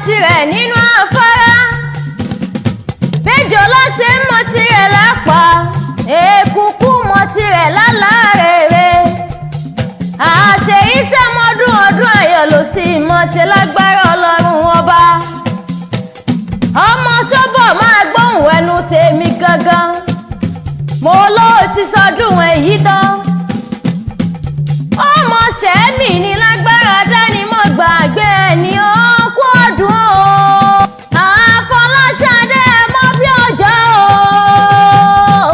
tirẹ̀ nínú afárá bẹ́jọ́ ló ṣe ń mọ tirẹ̀ lápá èkúkú mọ tirẹ̀ lálàárẹ̀rẹ̀ àṣẹ ìṣẹ́mọdún ọdún ayọ̀ ló sì mọ̀ ṣe lágbára ọlọ́run ọba ọmọ ṣọ́bọ̀ máa gbóhùn ẹnu tèmi gangan mo ló ti sọdún èyí tán ọmọ ṣẹ́mi ní lágbára dání mọ́ gbàgbé ẹni ọkú ọdún o Àfọláṣadé mọ́ bí ọjọ́ o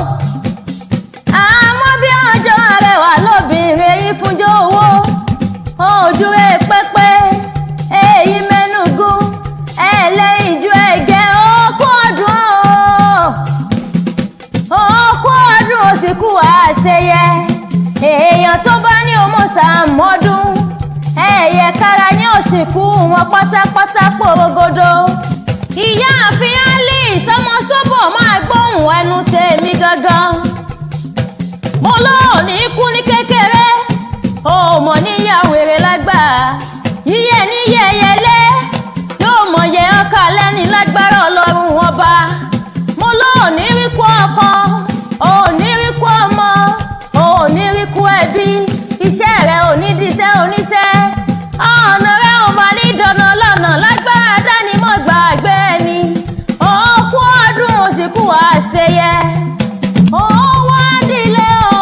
àmọ́ bí ọjọ́ arẹwà lóbìnrin yìí fúnjọ́ owó ojúre pẹ́pẹ́ èyí mẹ́nugún ẹlẹ́yìn ju ẹ̀gẹ́ ọkú ọdún o ọkú ọdún ó sì kú àṣeyẹ èèyàn tó bá ní ọmọ sàmọ́dún ẹ̀yẹ kára ní òsìnkú wọn pátápátá pòrogodo ìyáàfin Alice ọmọ ṣọ́bọ̀ máa gbóhùn ẹnu tèmi gangan mo lóòní kú ní kékeré ọmọ níyàwó èrè lágbà yíyẹ ní yẹyẹlé yóò mọ yẹ ọkà lẹ́ni lágbára ọlọ́run ọba mo lóòní rí kú ọkọ òní rí kú ọmọ òní rí kú ẹbí iṣẹ́ rẹ̀ òní díṣẹ́ oníṣẹ́ ọ̀nà rẹ̀ ò máa ní dọ̀nà lọ́nà lágbára dání mọ́ gbàgbé ẹni òkú ọdún òsìkú àṣeyẹ owó adìlẹ̀ o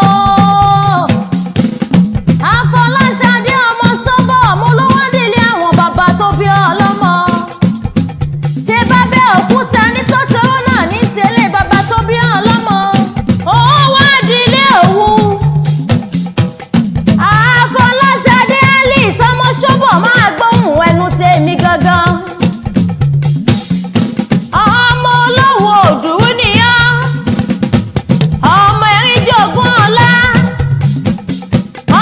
Àfọláṣadé ọmọ ṣọ́bọ̀ mo ló wá dìlé àwọn bàbá tó bí ọlọ́mọ ṣe bábẹ́ òkúta ní tọ́tọ́rọ́ náà ní ìṣẹ̀lẹ̀ bàbá tó bí ọlọ́mọ owó adìlẹ̀ òwú Àfọláṣadé Alice ọmọ ṣọ́bọ̀ máa gbóhùn ẹnu tèmi gangan ọmọ olówó òdùrú nìyàn ọmọ ẹ̀rìnjọ̀gún ọlá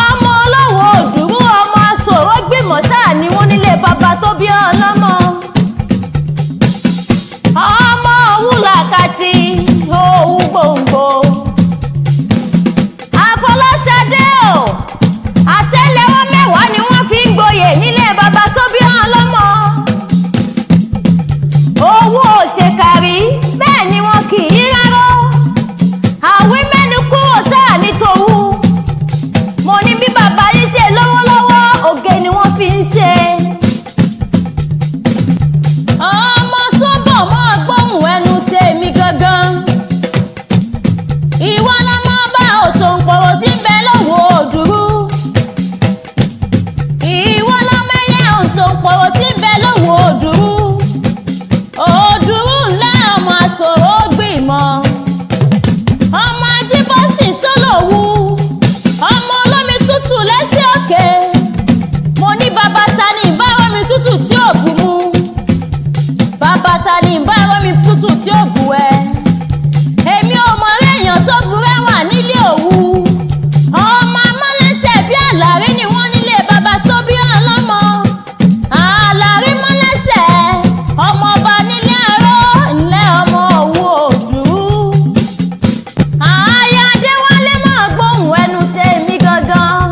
ọmọ olówó òdùrú ọmọ aṣòro gbìmọ̀ sáà ni wọ́n nílé bàbá tó bí ọlọ́mọ ọmọ òwú làkàtì òwú gbòǹgbò Àfọláṣadé o àtẹ́lẹwọ́ mẹ́wàá ni wọ́n fi ń gboyè nílé bàbá tó bí ọlọ́mọ owó òṣèkárí bẹ́ẹ̀ ni wọn kì í rárá àwí mẹ́nu kúrò sáà ní tòwú mo ní bí bàbá yìí ṣe lọ́wọ́lọ́wọ́ ògè ni wọ́n fi ń ṣe ọmọ ṣọ́bọ̀ mọ́ gbóhùn ẹnu tèmi gangan ìwọ lọmọ bá òtò ń pọ̀rọ̀ tí ń bẹ lọ́wọ́ òdúrú ìwọ lọmọ ẹyẹ òtò ń pọ̀rọ̀ tí ń bẹ lọ́wọ́ òdúrú òdúrú ńlá ọmọ àṣòro gbìmọ̀ ọmọ ajíbọ́sìn tó lòwú ọmọ olómi tútù lẹ́sẹ̀ òkè mo ní bàbá ta ni ìbára mi tútù tí ò bù mú bàbá ta ni ìbára mi tútù tí ò bù ẹ èmi ò mọ èèyàn tó burẹ́ wà nílé òwú ọmọ amọ́lẹ́sẹ̀ bí àlàrí ni wọ́n nílé bàbá tó bí ọlọ́mọ àlàrí mọ́lẹ́sẹ̀ ọmọ ọba nílé aró ńlẹ́ ọmọ òwú òdùrú ààyè Adéwálé máa gbóhùn ẹnu tèmi gangan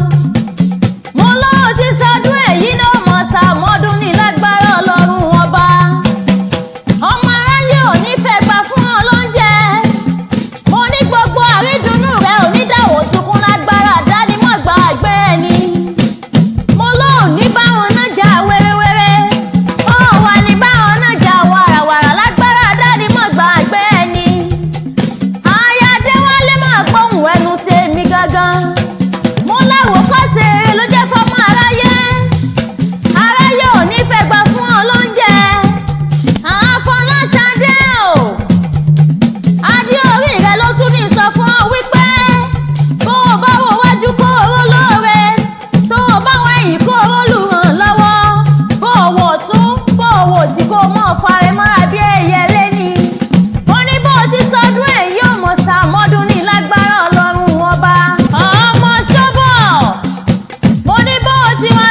mo lóò ti sọdún èyí náà mọ̀ sàmọ́dún ní lágbára ọlọ́run ọba ọmọ aráyé ò ní fẹ́ gbà fún ọ lóúnjẹ mo ní gbogbo àrídùnnú rẹ ò ní dáwọ́ sunkún lágbára dání mọ́ gbàgbé ẹni mo lóò ní báwọn náà jà wérewére ó wà ní báwọn náà jà wàràwàrà lágbára dání mọ́ gbàgbé ẹni ààyè Adéwálé máa gbóhùn ẹnu tèmi gangan mo láwò kọ́sẹ̀ eré ló jẹ́ fọ́mọ aráyé aráyé ò ní fẹ́ gbà fún ọ lóúnjẹ Àfọláṣadé o adé orí rẹ ló tún ní sọ fún ọ wípé bó o bá wo wájú kó o ró lóore tó o bá wọ ẹ̀yìn kó o ró lùràn lọ́wọ́ bó o wò tún bó o wò sí kó o mọ̀ fara mọ́ra bí ẹyẹlé ni mo ní bó o ti sọdún èyí ò mọ̀ sàmọ́dún ní lágbára ọlọ́run ọba ọmọ ṣọ́bọ̀ mo ní bó o ti wá